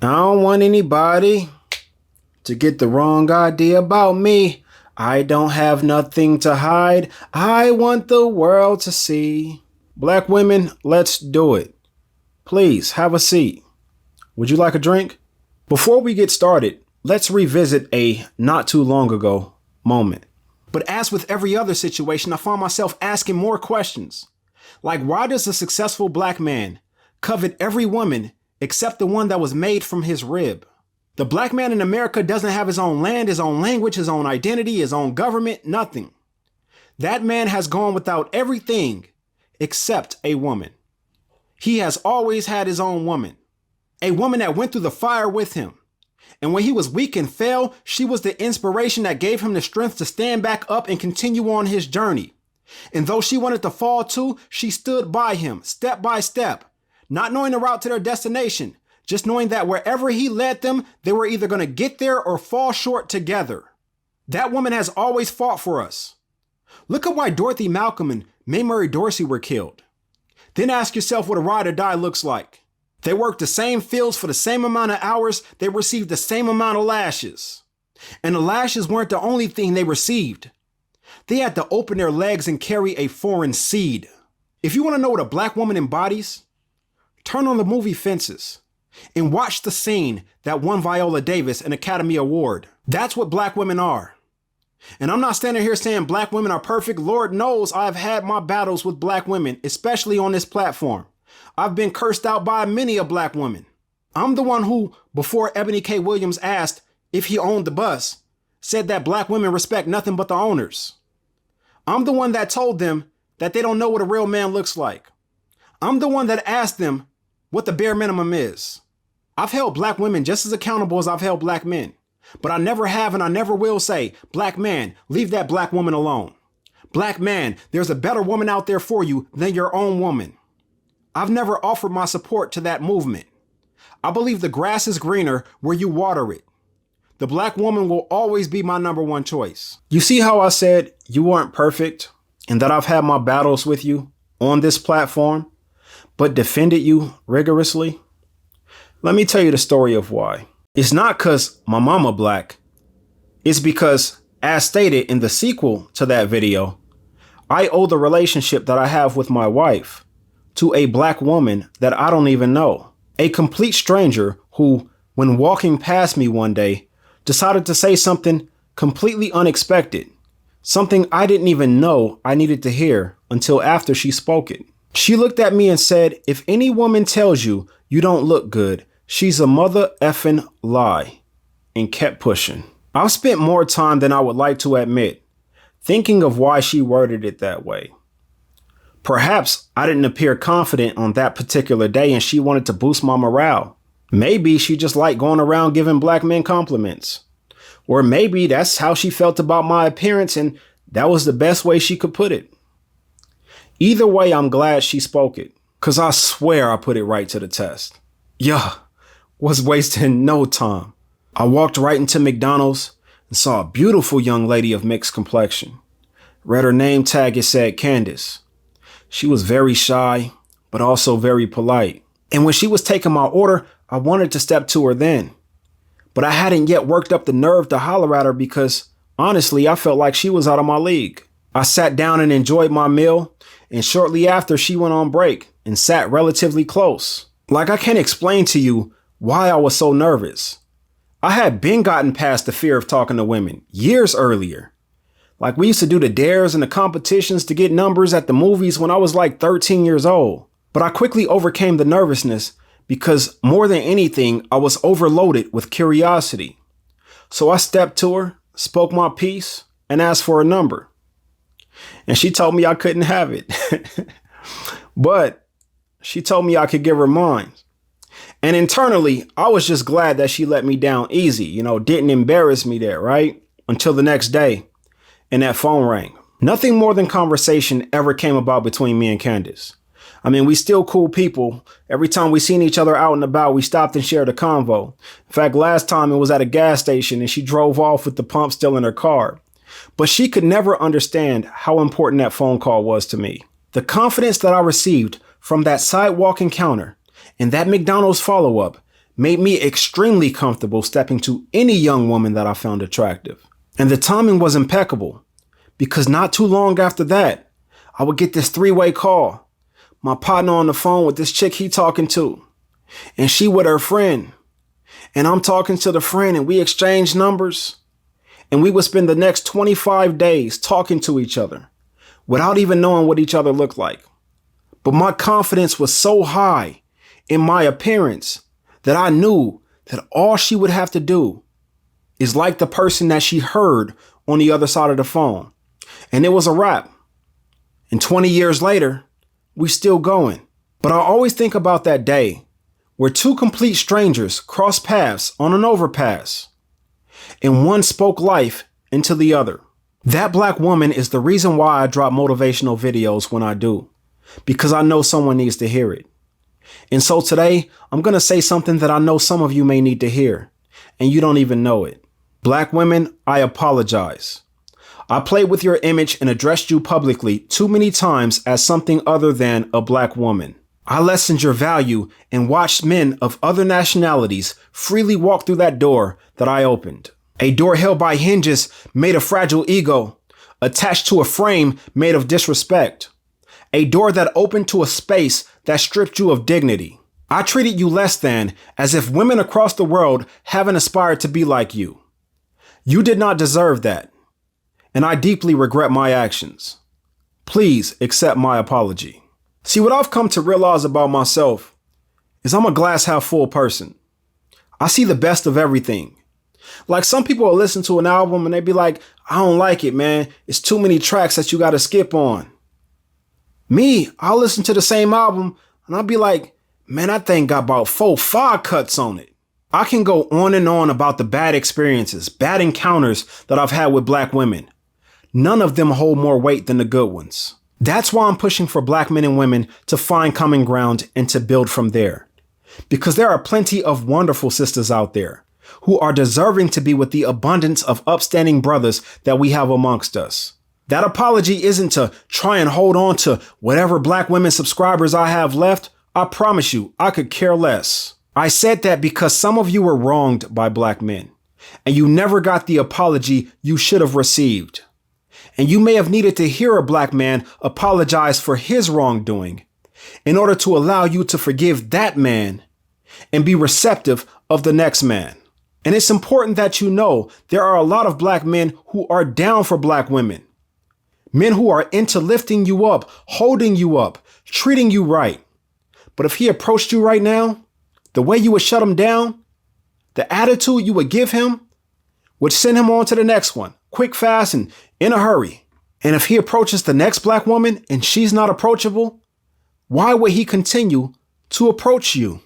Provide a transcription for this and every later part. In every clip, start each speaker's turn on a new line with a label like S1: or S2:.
S1: I don't want anybody to get the wrong idea about me. I don't have nothing to hide. I want the world to see. Black women, let's do it. Please have a seat. Would you like a drink? Before we get started, let's revisit a not too long ago moment. But as with every other situation, I find myself asking more questions. Like, why does a successful black man covet every woman except the one that was made from his rib? The black man in America doesn't have his own land, his own language, his own identity, his own government, nothing. That man has gone without everything except a woman. He has always had his own woman, a woman that went through the fire with him. And when he was weak and fell, she was the inspiration that gave him the strength to stand back up and continue on his journey. And though she wanted to fall too, she stood by him step by step, not knowing the route to their destination, just knowing that wherever he led them, they were either going to get there or fall short together. That woman has always fought for us. Look at why Dorothy Malcolm and Maymory Dorsey were killed. Then ask yourself what a ride or die looks like. They worked the same fields for the same amount of hours. They received the same amount of lashes. And the lashes weren't the only thing they received. They had to open their legs and carry a foreign seed. If you want to know what a black woman embodies, turn on the movie Fences and watch the scene that won Viola Davis an Academy Award. That's what black women are. And I'm not standing here saying black women are perfect. Lord knows I've had my battles with black women, especially on this platform. I've been cursed out by many a black woman. I'm the one who, before Ebony K. Williams asked if he owned the bus, said that black women respect nothing but the owners. I'm the one that told them that they don't know what a real man looks like. I'm the one that asked them what the bare minimum is. I've held black women just as accountable as I've held black men. But I never have and I never will say, black man, leave that black woman alone. Black man, there's a better woman out there for you than your own woman. I've never offered my support to that movement. I believe the grass is greener where you water it. The black woman will always be my number one choice. You see how I said you weren't perfect and that I've had my battles with you on this platform, but defended you rigorously? Let me tell you the story of why. It's not because my mama black. It's because, as stated in the sequel to that video, I owe the relationship that I have with my wife to a black woman that I don't even know. A complete stranger who, when walking past me one day, decided to say something completely unexpected. Something I didn't even know I needed to hear until after she spoke it. She looked at me and said, if any woman tells you you don't look good, she's a mother effing lie, and kept pushing. I've spent more time than I would like to admit thinking of why she worded it that way. Perhaps I didn't appear confident on that particular day and she wanted to boost my morale. Maybe she just liked going around giving black men compliments. Or maybe that's how she felt about my appearance and that was the best way she could put it. Either way, I'm glad she spoke it, because I swear I put it right to the test. Yeah. Was wasting no time. I walked right into McDonald's and saw a beautiful young lady of mixed complexion. Read her name tag, it said Candace. She was very shy, but also very polite. And when she was taking my order, I wanted to step to her then. But I hadn't yet worked up the nerve to holler at her because, honestly, I felt like she was out of my league. I sat down and enjoyed my meal, and shortly after she went on break and sat relatively close. Like, I can't explain to you why I was so nervous. I had been gotten past the fear of talking to women years earlier. Like, we used to do the dares and the competitions to get numbers at the movies when I was like 13 years old. But I quickly overcame the nervousness because more than anything, I was overloaded with curiosity. So I stepped to her, spoke my piece, and asked for a number. And she told me I couldn't have it. But she told me I could give her mine. And internally, I was just glad that she let me down easy, didn't embarrass me there, right? Until the next day, and that phone rang. Nothing more than conversation ever came about between me and Candace. I mean, we still cool people. Every time we seen each other out and about, we stopped and shared a convo. In fact, last time it was at a gas station and she drove off with the pump still in her car. But she could never understand how important that phone call was to me. The confidence that I received from that sidewalk encounter and that McDonald's follow-up made me extremely comfortable stepping to any young woman that I found attractive. And the timing was impeccable because not too long after that, I would get this three-way call. My partner on the phone with this chick he talking to, and she with her friend. And I'm talking to the friend and we exchange numbers. And we would spend the next 25 days talking to each other without even knowing what each other looked like. But my confidence was so high in my appearance that I knew that all she would have to do is like the person that she heard on the other side of the phone. And it was a wrap. And 20 years later, we still going. But I always think about that day where two complete strangers crossed paths on an overpass and one spoke life into the other. That black woman is the reason why I drop motivational videos when I do, because I know someone needs to hear it. And so today, I'm going to say something that I know some of you may need to hear, and you don't even know it. Black women, I apologize. I played with your image and addressed you publicly too many times as something other than a black woman. I lessened your value and watched men of other nationalities freely walk through that door that I opened. A door held by hinges made of fragile ego, attached to a frame made of disrespect. A door that opened to a space that stripped you of dignity. I treated you less than, as if women across the world haven't aspired to be like you. You did not deserve that, and I deeply regret my actions. Please accept my apology. See, what I've come to realize about myself is I'm a glass half full person. I see the best of everything. Like some people will listen to an album and they be like, I don't like it, man. It's too many tracks that you got to skip on. Me, I'll listen to the same album and I'll be like, man, that thing got about 4-5 cuts on it. I can go on and on about the bad experiences, bad encounters that I've had with black women. None of them hold more weight than the good ones. That's why I'm pushing for black men and women to find common ground and to build from there. Because there are plenty of wonderful sisters out there who are deserving to be with the abundance of upstanding brothers that we have amongst us. That apology isn't to try and hold on to whatever black women subscribers I have left. I promise you, I could care less. I said that because some of you were wronged by black men, and you never got the apology you should have received. And you may have needed to hear a black man apologize for his wrongdoing in order to allow you to forgive that man and be receptive of the next man. And it's important that you know there are a lot of black men who are down for black women. Men who are into lifting you up, holding you up, treating you right. But if he approached you right now, the way you would shut him down, the attitude you would give him would send him on to the next one, quick, fast, and in a hurry. And if he approaches the next black woman and she's not approachable, why would he continue to approach you?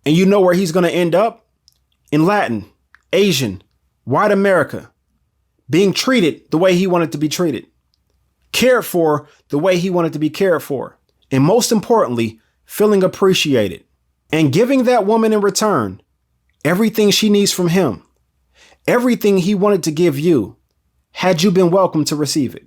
S1: And you know where he's going to end up? In Latin, Asian, white America, being treated the way he wanted to be treated, cared for the way he wanted to be cared for, and most importantly, feeling appreciated, and giving that woman in return everything she needs from him, everything he wanted to give you, had you been welcome to receive it.